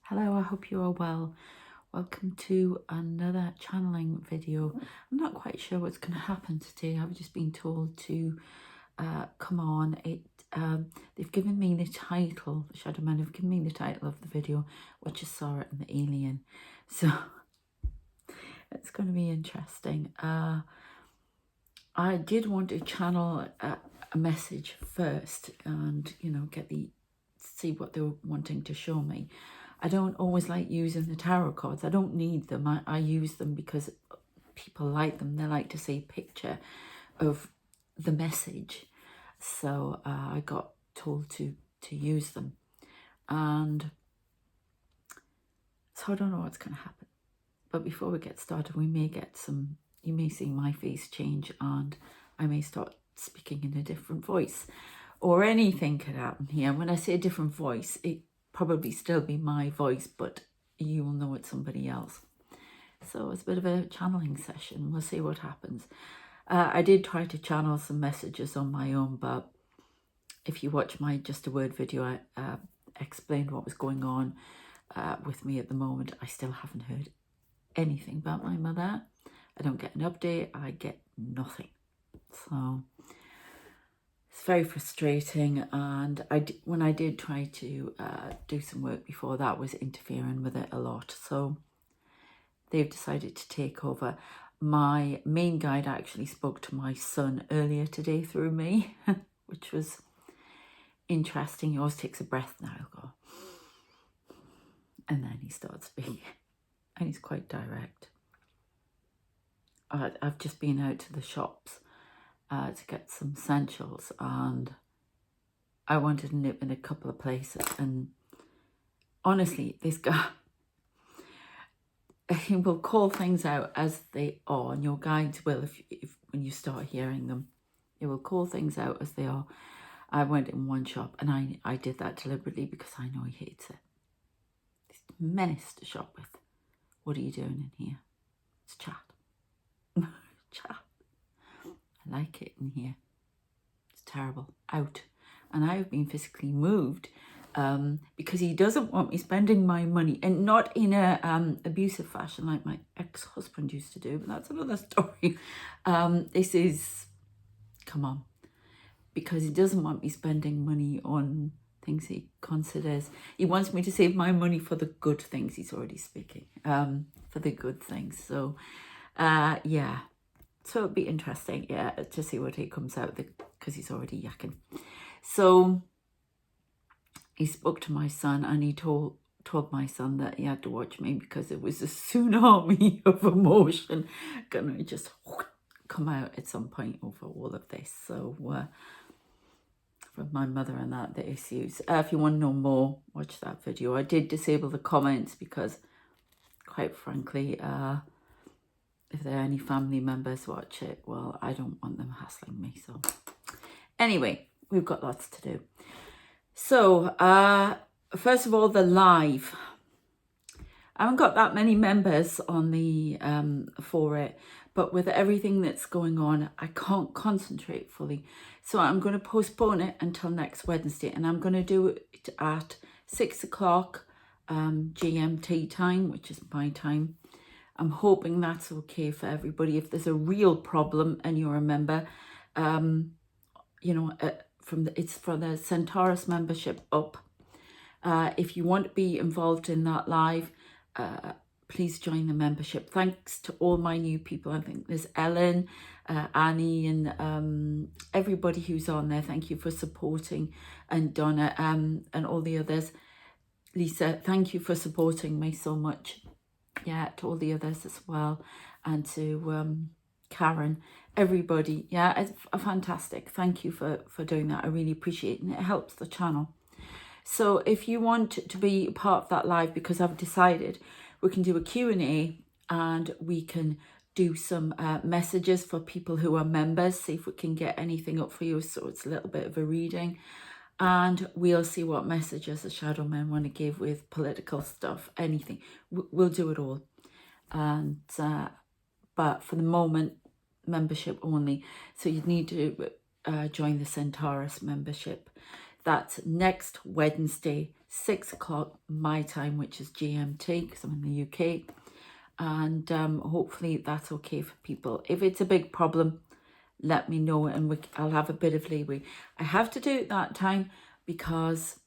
Hello, I hope you are well. Welcome to another channeling video. I'm not quite sure what's going to happen today. I've just been told to come on. They've given me the title, the Shadow Men have given me the title of the video, which is Sarah and the Alien. So it's going to be interesting. I did want to channel a message first and, see what they were wanting to show me. I don't always like using the tarot cards. I don't need them. I use them because people like them. They like to see a picture of the message. So I got told to use them. And so I don't know what's going to happen. But before we get started, we may get you may see my face change and I may start speaking in a different voice. Or anything could happen here. When I say a different voice, it probably still be my voice, but you will know it's somebody else. So it's a bit of a channeling session. We'll see what happens. I did try to channel some messages on my own, but if you watch my Just a Word video, I explained what was going on with me at the moment. I still haven't heard anything about my mother. I don't get an update. I get nothing. So it's very frustrating, and when I did try to do some work before, that was interfering with it a lot. So they've decided to take over. My main guide actually spoke to my son earlier today through me, which was interesting. He always takes a breath now, he'll go, and then he starts speaking, and he's quite direct. I've just been out to the shops to get some essentials, and I wanted to nip in a couple of places, and honestly, this guy, he will call things out as they are, and your guides will, if when you start hearing them, they will call things out as they are. I went in one shop, and I did that deliberately because I know he hates it. He's a menace to shop with. What are you doing in here? It's chat. Chat. I like it in here. It's terrible. Out. And I've been physically moved because he doesn't want me spending my money, and not in a abusive fashion like my ex-husband used to do, but that's another story. This is, come on, because he doesn't want me spending money on things he considers. He wants me to save my money for the good things. He's already speaking for the good things. So yeah. So it'd be interesting, yeah, to see what he comes out with, because he's already yakking. So he spoke to my son, and he told my son that he had to watch me because it was a tsunami of emotion gonna just come out at some point over all of this. So from my mother and that, the issues. If you want to know more, watch that video. I did disable the comments because, quite frankly, if there are any family members watch it, well, I don't want them hassling me. So anyway, we've got lots to do. So first of all, the live. I haven't got that many members on the for it, but with everything that's going on, I can't concentrate fully. So I'm going to postpone it until next Wednesday, and I'm going to do it at 6 o'clock GMT time, which is my time. I'm hoping that's okay for everybody. If there's a real problem and you're a member, it's for the Centaurus membership up. If you want to be involved in that live, please join the membership. Thanks to all my new people. I think there's Ellen, Annie, and everybody who's on there. Thank you for supporting, and Donna, and all the others. Lisa, thank you for supporting me so much. Yeah, to all the others as well, and to Karen, everybody. Yeah, it's fantastic. Thank you for doing that. I really appreciate it, and it helps the channel. So if you want to be part of that live, because I've decided we can do a Q&A, and we can do some messages for people who are members, see if we can get anything up for you. So it's a little bit of a reading, and we'll see what messages the shadow men want to give with political stuff, anything. We'll do it all. And but for the moment, membership only. So you'd need to join the Centaurus membership. That's next Wednesday, 6 o'clock my time, which is GMT, because I'm in the UK. And hopefully that's okay for people. If it's a big problem, let me know, and I'll have a bit of leeway. I have to do it that time, because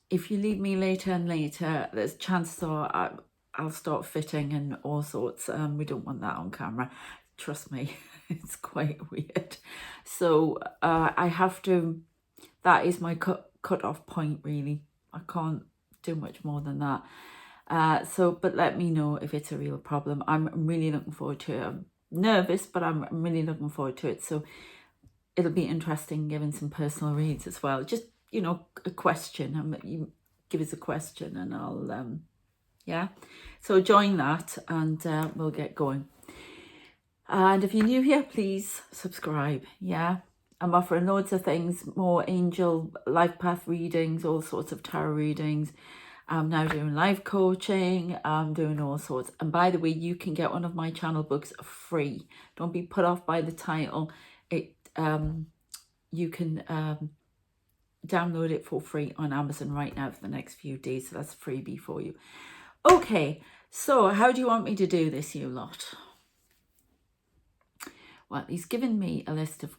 if you leave me later and later, there's chances are I'll start fitting and all sorts. We don't want that on camera. Trust me, it's quite weird. So I have to, that is my cut off point, really. I can't do much more than that. But let me know if it's a real problem. I'm really looking forward to it. I'm nervous, but I'm really looking forward to it. So it'll be interesting giving some personal reads as well. Just, you know, a question. You give us a question and I'll, yeah. So join that and we'll get going. And if you're new here, please subscribe, yeah. I'm offering loads of things, more angel life path readings, all sorts of tarot readings. I'm now doing life coaching. I'm doing all sorts. And by the way, you can get one of my channel books free. Don't be put off by the title. You can download it for free on Amazon right now for the next few days. So that's a freebie for you. Okay, so how do you want me to do this, you lot? Well, he's given me a list of...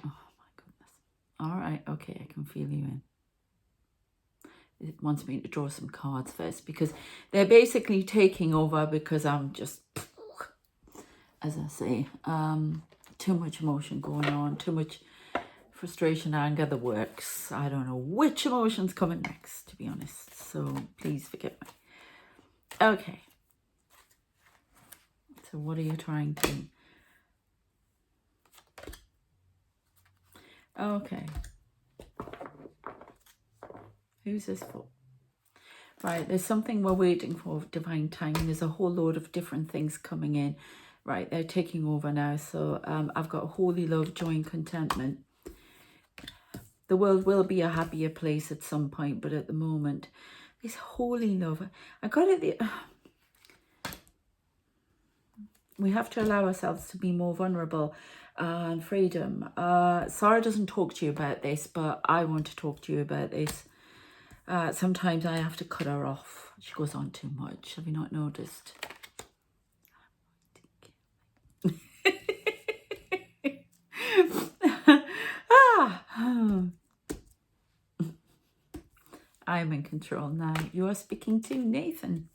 Oh, my goodness. All right, okay, I can feel you in. It wants me to draw some cards first, because they're basically taking over, because I'm just, as I say, too much emotion going on, too much frustration, anger, the works. I don't know which emotion's coming next, to be honest. So please forgive me. Okay. So what are you trying to... Okay. Who's this for? Right, there's something we're waiting for, divine timing. There's a whole load of different things coming in. Right, they're taking over now. So I've got holy love, joy and contentment. The world will be a happier place at some point, but at the moment, this holy love. I got it. We have to allow ourselves to be more vulnerable and freedom. Sarah doesn't talk to you about this, but I want to talk to you about this. Sometimes I have to cut her off. She goes on too much. Have you not noticed? I'm in control now. You are speaking to Nathan.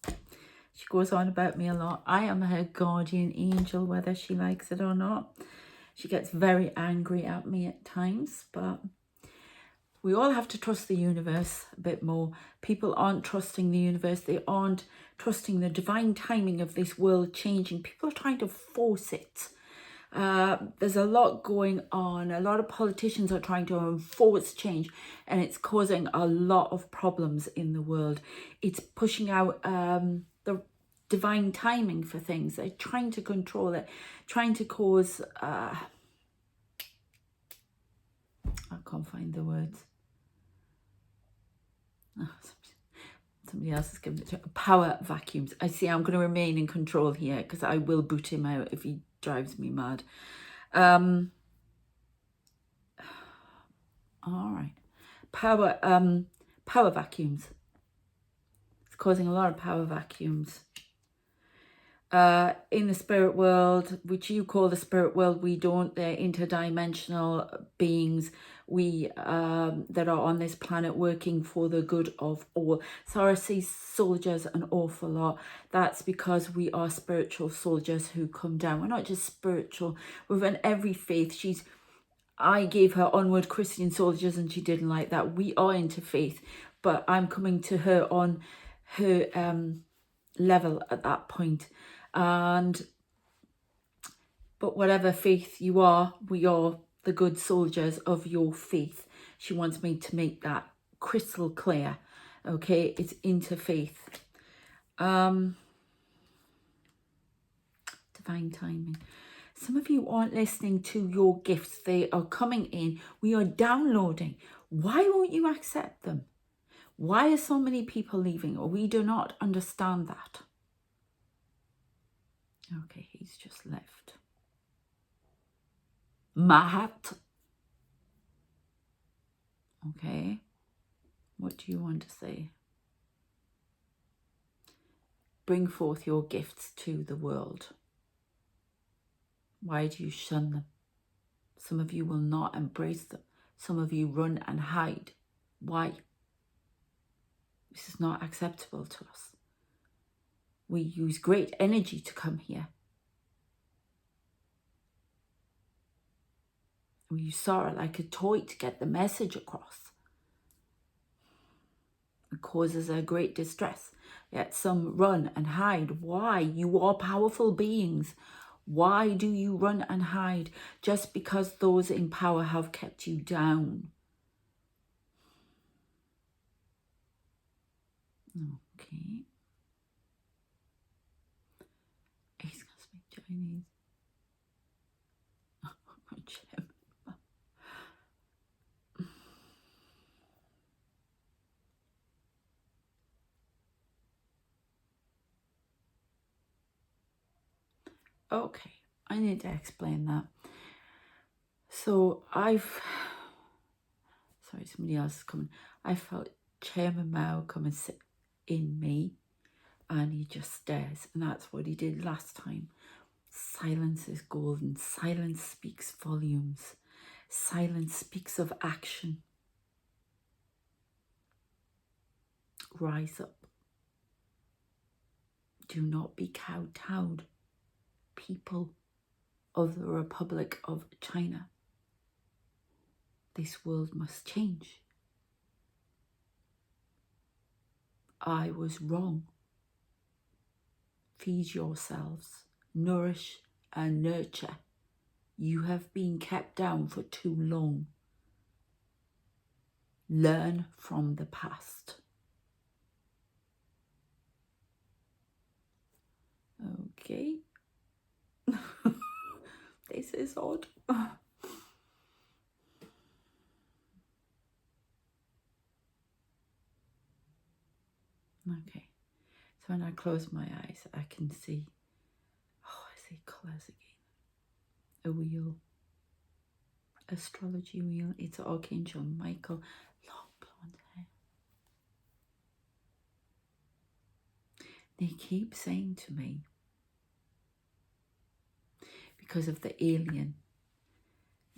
She goes on about me a lot. I am her guardian angel, whether she likes it or not. She gets very angry at me at times, but we all have to trust the universe a bit more. People aren't trusting the universe. They aren't trusting the divine timing of this world changing. People are trying to force it. There's a lot going on. A lot of politicians are trying to enforce change, and it's causing a lot of problems in the world. It's pushing out the divine timing for things. They're trying to control it, trying to cause... I can't find the words. Oh, somebody else has given it to power vacuums. I see. I'm going to remain in control here, because I will boot him out if he drives me mad. All right. Power vacuums. It's causing a lot of power vacuums. In the spirit world, which you call the spirit world, we don't. They're interdimensional beings that are on this planet working for the good of all. Sarah sees soldiers an awful lot. That's because we are spiritual soldiers who come down. We're not just spiritual. We're in every faith. I gave her onward Christian soldiers and she didn't like that. We are into faith, but I'm coming to her on her level at that point. But whatever faith you are, we are the good soldiers of your faith. She wants me to make that crystal clear. Okay, it's into faith. Divine timing. Some of you aren't listening to your gifts. They are coming in. We are downloading. Why won't you accept them? Why are so many people leaving? Or we do not understand that. Okay, he's just left. Mahat. Okay. What do you want to say? bring forth your gifts to the world. Why do you shun them? Some of you will not embrace them. Some of you run and hide. Why? This is not acceptable to us. We use great energy to come here. We use sorrow like a toy to get the message across. It causes a great distress. Yet some run and hide. Why? You are powerful beings. Why do you run and hide? Just because those in power have kept you down. Okay. He's going to speak Chinese. Okay, I need to explain that. So sorry, somebody else is coming. I felt Chairman Mao come and sit in me, and he just stares, and that's what he did last time. Silence is golden. Silence speaks volumes. Silence speaks of action. Rise up. Do not be kowtowed, people of the Republic of China. This world must change. I was wrong. Feed yourselves, nourish and nurture. You have been kept down for too long. Learn from the past. Okay. This is odd. Okay. So when I close my eyes, I can see, I see colours again. A wheel. Astrology wheel. It's Archangel Michael. Long blonde hair. They keep saying to me, because of the alien,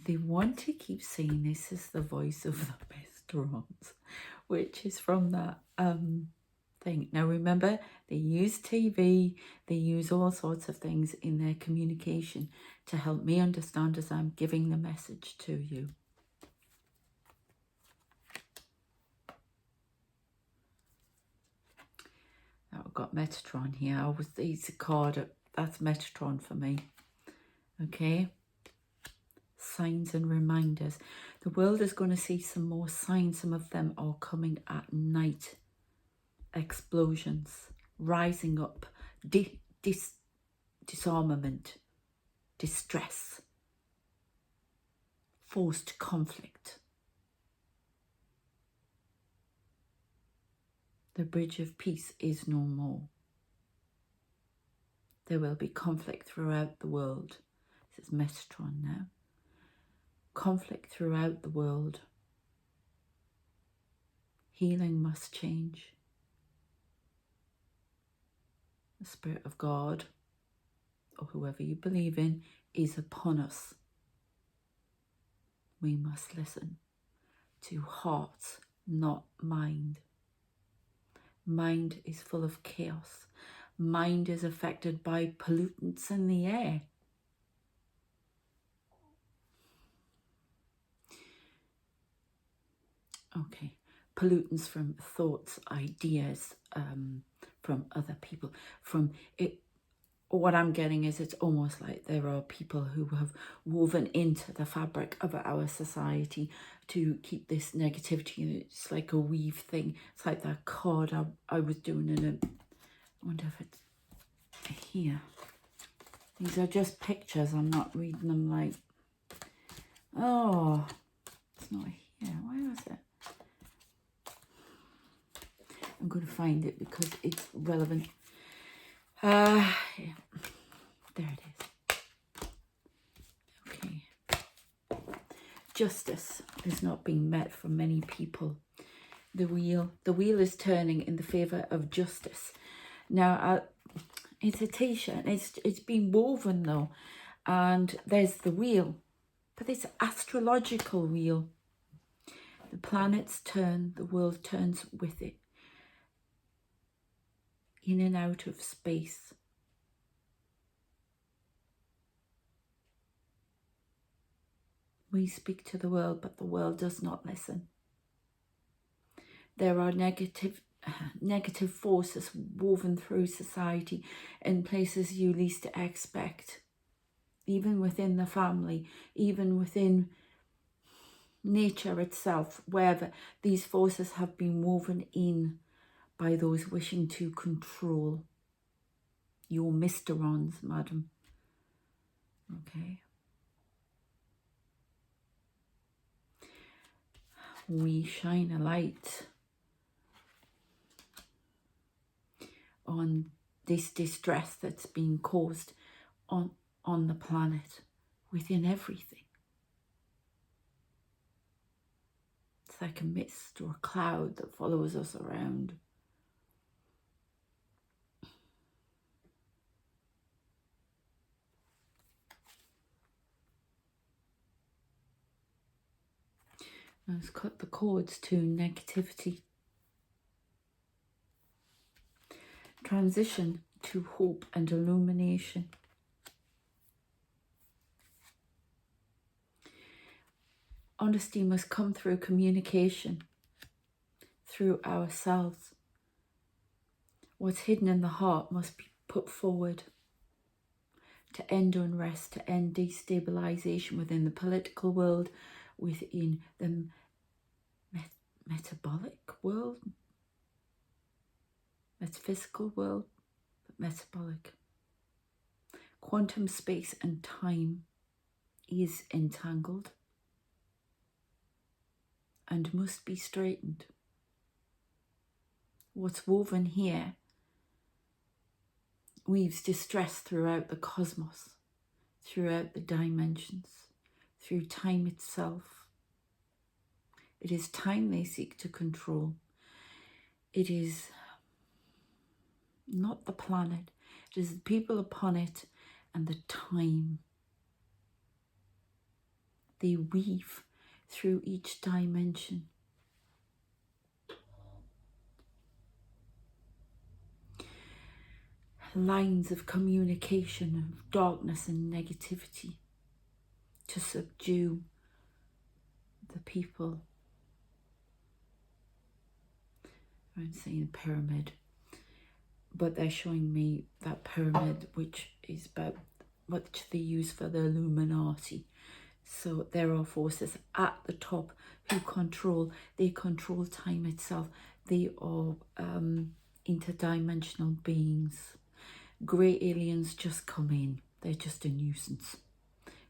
they want to keep saying this is the voice of the Metatron, which is from that thing. Now remember, they use TV, they use all sorts of things in their communication to help me understand as I'm giving the message to you. Now I've got Metatron here. It's a card. That's Metatron for me. Okay. Signs and reminders. The world is going to see some more signs. Some of them are coming at night. Explosions, rising up, disarmament, distress, forced conflict. The bridge of peace is no more. There will be conflict throughout the world. This is Metatron now. Conflict throughout the world. Healing must change. The Spirit of God, or whoever you believe in, is upon us. We must listen to heart, not mind. Mind is full of chaos. Mind is affected by pollutants in the air. Okay, pollutants from thoughts, ideas, from other people, from it. What I'm getting is it's almost like there are people who have woven into the fabric of our society to keep this negativity. It's like a weave thing. It's like that card I was doing in a, I wonder if it's here. These are just pictures. I'm not reading them like, oh, it's not here. Where is it? I'm going to find it because it's relevant. Yeah. There it is. Okay. Justice is not being met for many people. The wheel is turning in the favour of justice. Now, It's a t-shirt. It's been woven though, and there's the wheel, but it's astrological wheel. The planets turn, the world turns with it, in and out of space. We speak to the world, but the world does not listen. There are negative forces woven through society in places you least expect, even within the family, even within nature itself, wherever these forces have been woven in by those wishing to control. Your Mysterons, madam. Okay. We shine a light on this distress that's being caused on the planet, within everything. It's like a mist or a cloud that follows us around. Let's cut the cords to negativity. Transition to hope and illumination. Honesty must come through communication, through ourselves. What's hidden in the heart must be put forward to end unrest, to end destabilization within the political world, within the metabolic world, metaphysical world, but metabolic. Quantum space and time is entangled and must be straightened. What's woven here weaves distress throughout the cosmos, throughout the dimensions, through time itself. It is time they seek to control. It is not the planet, it is the people upon it and the time. They weave through each dimension. Lines of communication, of darkness and negativity to subdue the people. I'm saying pyramid, but they're showing me that pyramid which is about what they use for the Illuminati. So there are forces at the top who control, they control time itself. They are interdimensional beings. Grey aliens just come in. They're just a nuisance.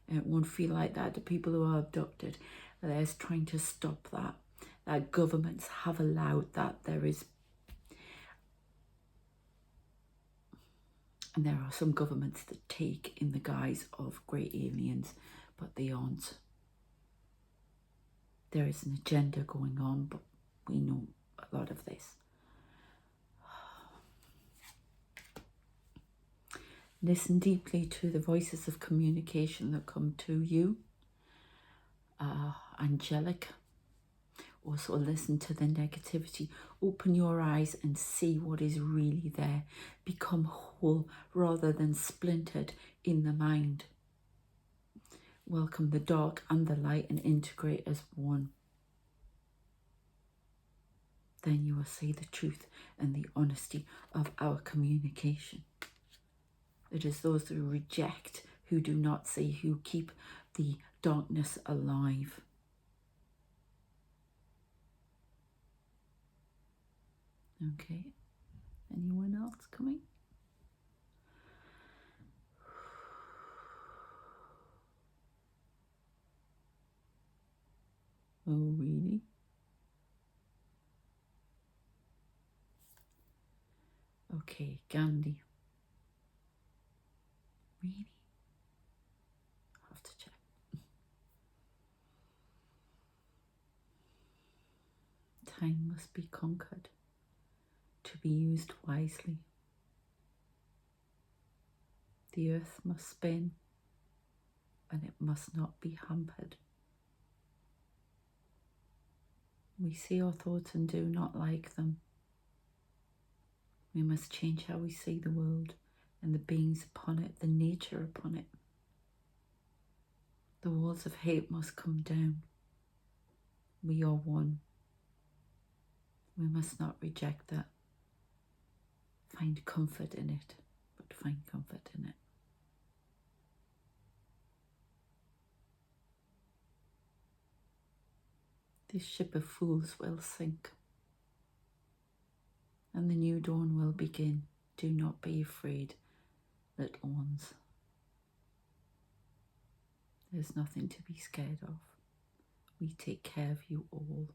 It won't feel like that. The people who are abducted, they're trying to stop that. That governments have allowed that. And there are some governments that take in the guise of grey aliens, but they aren't. There is an agenda going on, but we know a lot of this. Listen deeply to the voices of communication that come to you. Angelic. Also listen to the negativity. Open your eyes and see what is really there. Become whole rather than splintered in the mind. Welcome the dark and the light and integrate as one. Then you will see the truth and the honesty of our communication. It is those who reject, who do not see, who keep the darkness alive. Okay, anyone else coming? Oh, really? Okay, Ghandi. Really? I'll have to check. Time must be conquered to be used wisely. The earth must spin, and it must not be hampered. We see our thoughts and do not like them. We must change how we see the world and the beings upon it, the nature upon it. The walls of hate must come down. We are one. We must not reject that. Find comfort in it, but find comfort in it. This ship of fools will sink, and the new dawn will begin. Do not be afraid, little ones. There's nothing to be scared of. We take care of you all.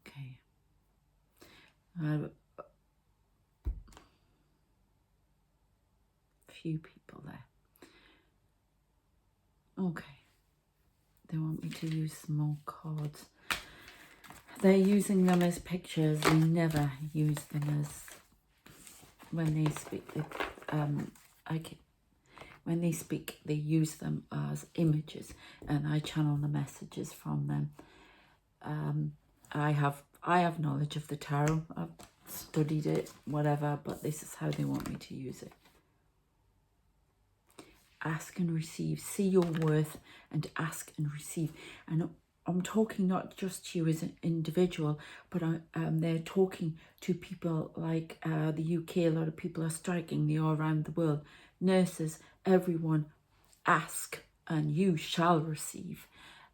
Okay. A few people there. Okay. They want me to use some more cards. They're using them as pictures. They never use them as, when they speak, when they speak, they use them as images, and I channel the messages from them. I have knowledge of the tarot. I've studied it, whatever, but this is how they want me to use it. Ask and receive. See your worth and ask and receive. And I'm talking not just to you as an individual, but they're talking to people like the UK. A lot of people are striking. They are around the world. Nurses, everyone, ask and you shall receive.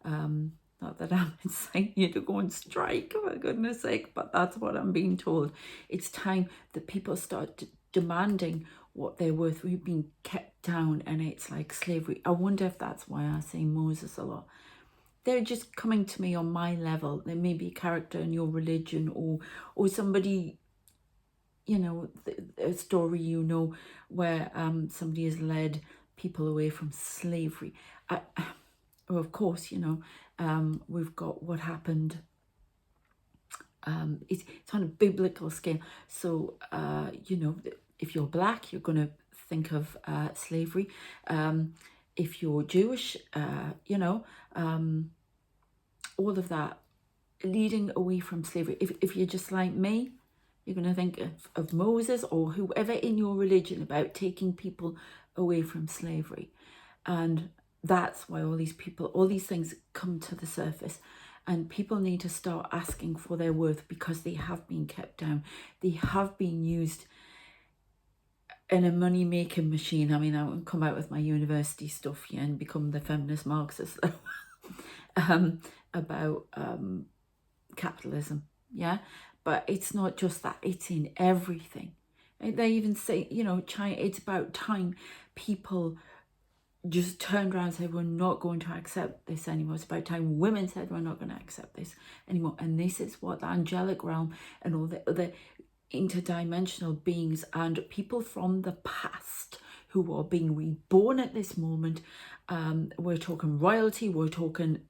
Not that I'm inciting you to go and strike, for goodness sake, but that's what I'm being told. It's time that people start demanding what they're worth. We've been kept down, and it's like slavery. I wonder if that's why I say Moses a lot. They're just coming to me on my level. There may be a character in your religion, or somebody, you know, a story, you know, where somebody has led people away from slavery. Well, of course, you know, we've got what happened. It's on a biblical scale. So, you know, if you're black, you're going to think of slavery. If you're Jewish, you know, all of that, leading away from slavery. If you're just like me, you're going to think of Moses or whoever in your religion about taking people away from slavery. And that's why all these people, all these things come to the surface. And people need to start asking for their worth, because they have been kept down. They have been used in a money-making machine. I mean, I won't come out with my university stuff here and become the feminist Marxist about capitalism, yeah? But it's not just that, it's in everything. They even say, you know, China, it's about time people just turned around and said, we're not going to accept this anymore. It's about time women said, we're not going to accept this anymore. And this is what the angelic realm and all the other interdimensional beings and people from the past who are being reborn at this moment. We're talking royalty, we're talking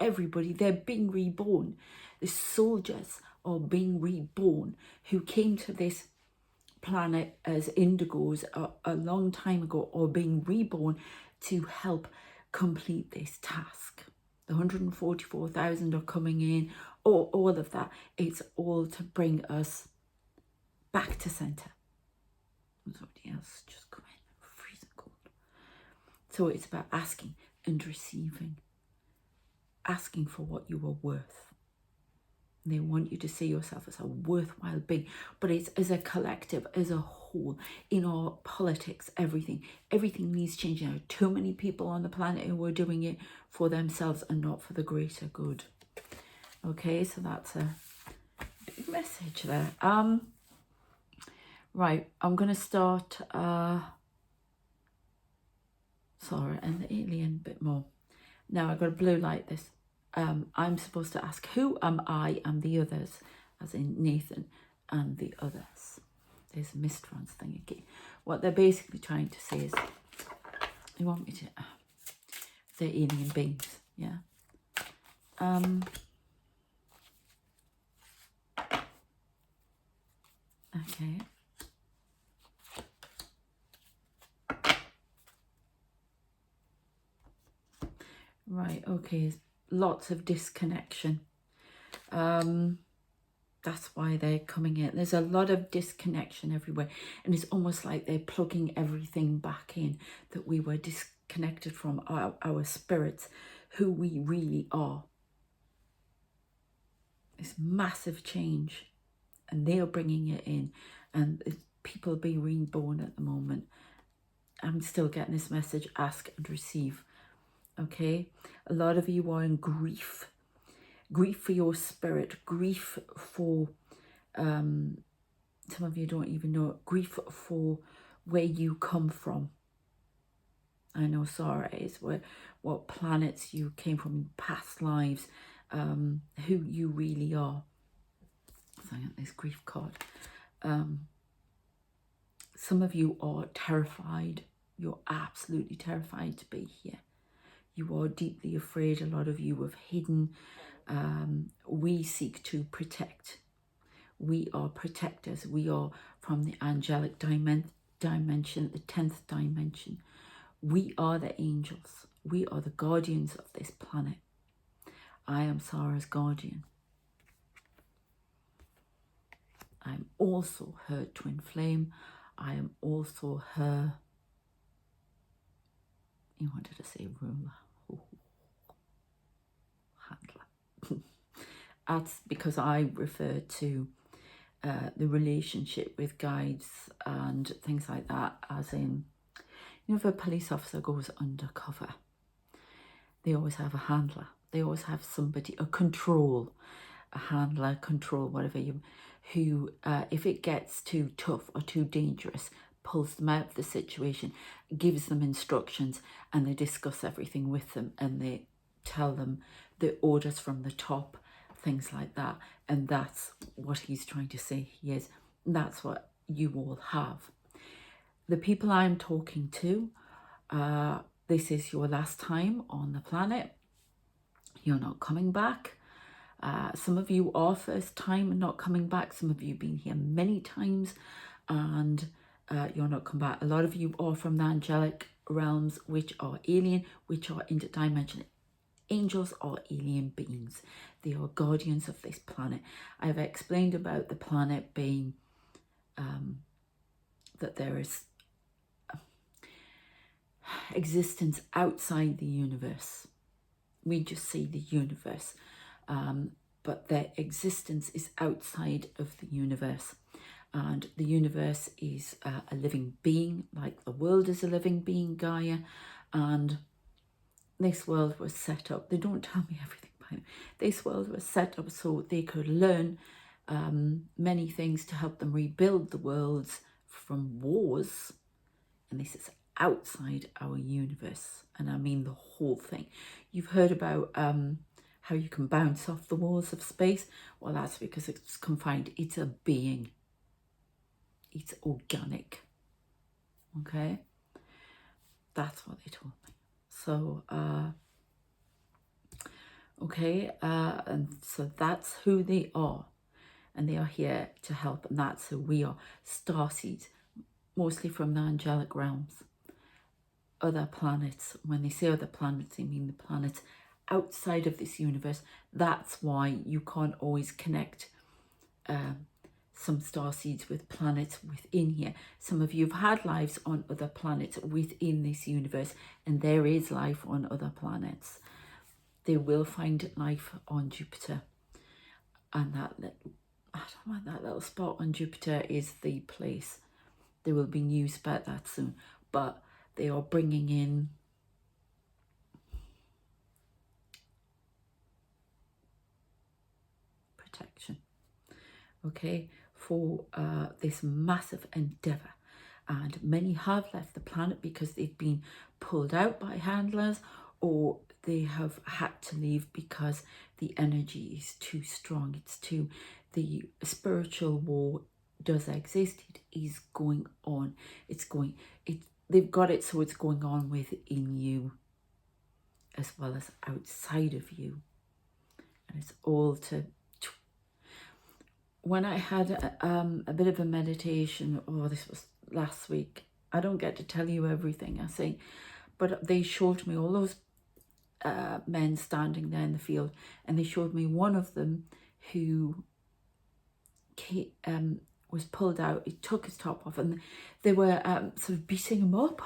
everybody. They're being reborn. The soldiers are being reborn who came to this planet as indigos a long time ago, are being reborn to help complete this task. The 144,000 are coming in, or all of that. It's all to bring us back to centre. Somebody else just come in, freezing cold. So it's about asking and receiving. Asking for what you are worth. They want you to see yourself as a worthwhile being, but it's as a collective, as a whole, in our politics, everything needs changing. There are too many people on the planet who are doing it for themselves and not for the greater good. Okay, so that's a big message there. Right, I'm going to start, sorry, and the alien bit more. Now I've got a blue light this. I'm supposed to ask, who am I and the others, as in Nathan and the others. There's a Metatron thing again. What they're basically trying to say is, they want me to, they're alien beings, yeah. Okay, Right, okay. Lots of disconnection. That's why they're coming in. There's a lot of disconnection everywhere. And it's almost like they're plugging everything back in that we were disconnected from, our spirits, who we really are. This massive change. And they are bringing it in. And people being reborn at the moment. I'm still getting this message, ask and receive. Okay? A lot of you are in grief. Grief for your spirit. Grief for... some of you don't even know it. Grief for where you come from. I know Sarah is what planets you came from, past lives, who you really are. So I got this grief card. Some of you are terrified. You're absolutely terrified to be here. You are deeply afraid. A lot of you have hidden. We seek to protect. We are protectors. We are from the angelic dimension, the 10th dimension. We are the angels. We are the guardians of this planet. I am Sarah's guardian. I'm also her twin flame. I am also her, you wanted to say ruler, handler. That's because I refer to the relationship with guides and things like that, as in, you know, if a police officer goes undercover, they always have a handler. They always have somebody, a handler, control, whatever you, who, if it gets too tough or too dangerous, pulls them out of the situation, gives them instructions, and they discuss everything with them, and they tell them the orders from the top, things like that. And that's what he's trying to say. He is. That's what you all have. The people I'm talking to, this is your last time on the planet. You're not coming back. Some of you are first time and not coming back. Some of you have been here many times and you're not coming back. A lot of you are from the angelic realms, which are alien, which are interdimensional. Angels are alien beings. They are guardians of this planet. I've explained about the planet being that there is existence outside the universe. We just see the universe, but their existence is outside of the universe. And the universe is a living being, like the world is a living being, Gaia. And this world was set up, they don't tell me everything about it. This world was set up so they could learn many things to help them rebuild the worlds from wars. And this is outside our universe, and I mean the whole thing. You've heard about how you can bounce off the walls of space. Well, that's because it's confined. It's a being. It's organic. Okay? That's what they told me. So, okay, and so that's who they are. And they are here to help, and that's who we are. Starseeds, mostly from the angelic realms. Other planets. When they say other planets, they mean the planets outside of this universe. That's why you can't always connect some starseeds with planets within here. Some of you have had lives on other planets within this universe, and there is life on other planets. They will find life on Jupiter, and that little spot on Jupiter is the place. There will be news about that soon, but they are bringing in protection, okay, for this massive endeavour. And many have left the planet because they've been pulled out by handlers, or they have had to leave because the energy is too strong. It's too, the spiritual war does exist. It is going on. They've got it, so it's going on within you as well as outside of you. And it's all to... When I had a bit of a meditation, this was last week, I don't get to tell you everything I say, but they showed me all those men standing there in the field, and they showed me one of them who was pulled out. He took his top off, and they were sort of beating him up,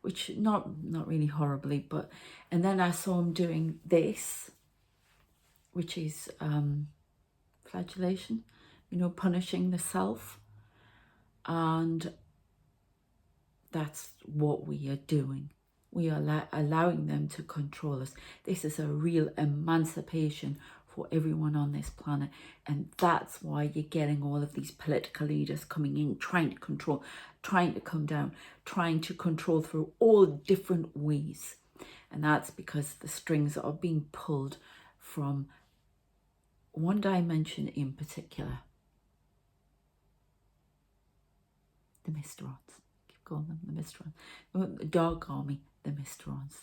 which not really horribly, but, and then I saw him doing this, which is flagellation, you know, punishing the self, and that's what we are doing. We are allowing them to control us. This is a real emancipation for everyone on this planet, and that's why you're getting all of these political leaders coming in, trying to control, trying to come down, trying to control through all different ways. And that's because the strings are being pulled from one dimension in particular. The Mysterons. Keep calling them the Mysterons. The Dark Army, the Mysterons.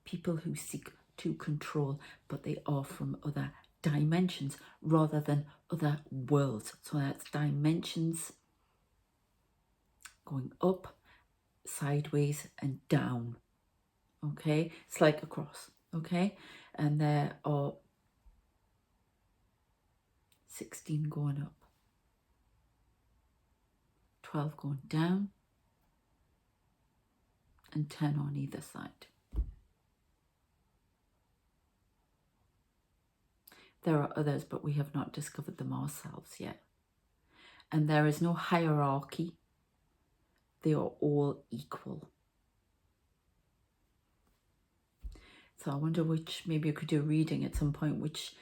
People who seek to control, but they are from other dimensions rather than other worlds. So that's dimensions going up, sideways, and down. Okay, it's like a cross. Okay, and there are 16 going up, 12 going down, and 10 on either side. There are others, but we have not discovered them ourselves yet. And there is no hierarchy. They are all equal. So I wonder which, maybe you could do a reading at some point, which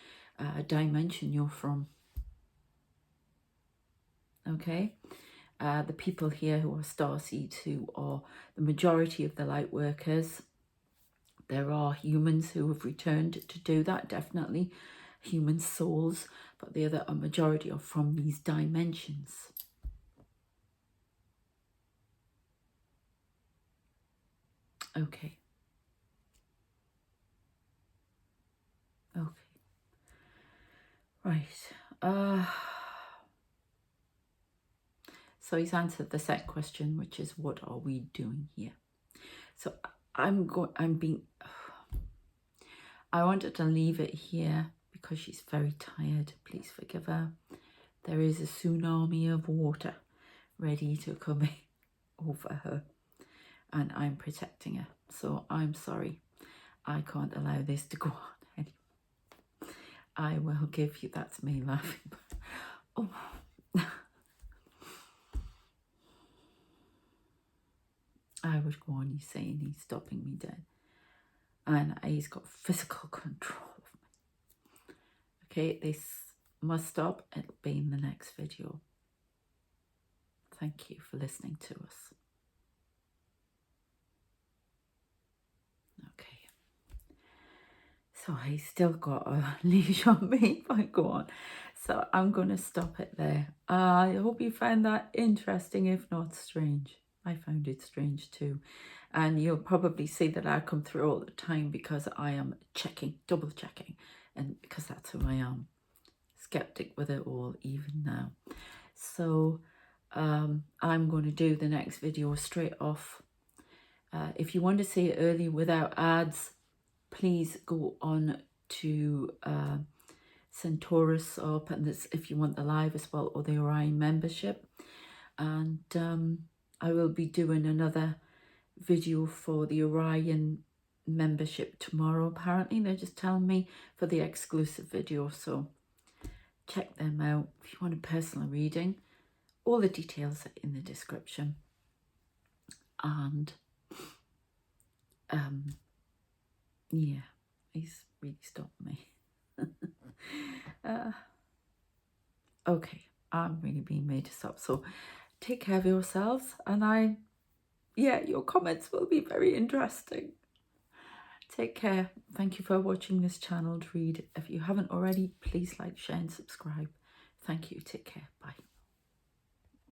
dimension you're from. Okay? The people here who are starseeds, who are the majority of the light workers. There are humans who have returned to do that, definitely. Human souls, but the other majority are from these dimensions. Okay. Okay. Right. So he's answered the second question, which is, what are we doing here? So I wanted to leave it here because she's very tired. Please forgive her. There is a tsunami of water ready to come over her, and I'm protecting her. So I'm sorry. I can't allow this to go on anymore. I will give you, that's me laughing. Oh. I would go on, he's saying he's stopping me dead. And he's got physical control of me. Okay, this must stop. It'll be in the next video. Thank you for listening to us. Okay. So he's still got a leash on me if I go on. So I'm going to stop it there. I hope you found that interesting, if not strange. I found it strange too. And you'll probably see that I come through all the time because I am checking, double checking. And because that's who I am. Skeptic with it all, even now. So I'm going to do the next video straight off. If you want to see it early without ads, please go on to Centaurus, up, and this if you want the live as well, or the Orion membership. And I will be doing another video for the Orion membership tomorrow. Apparently they're just telling me, for the exclusive video, so check them out if you want a personal reading. All the details are in the description. And yeah, he's really stopped me. Okay, I'm really being made to stop. So take care of yourselves, and your comments will be very interesting. Take care. Thank you for watching this channeled read. If you haven't already, please like, share and subscribe. Thank you. Take care. Bye.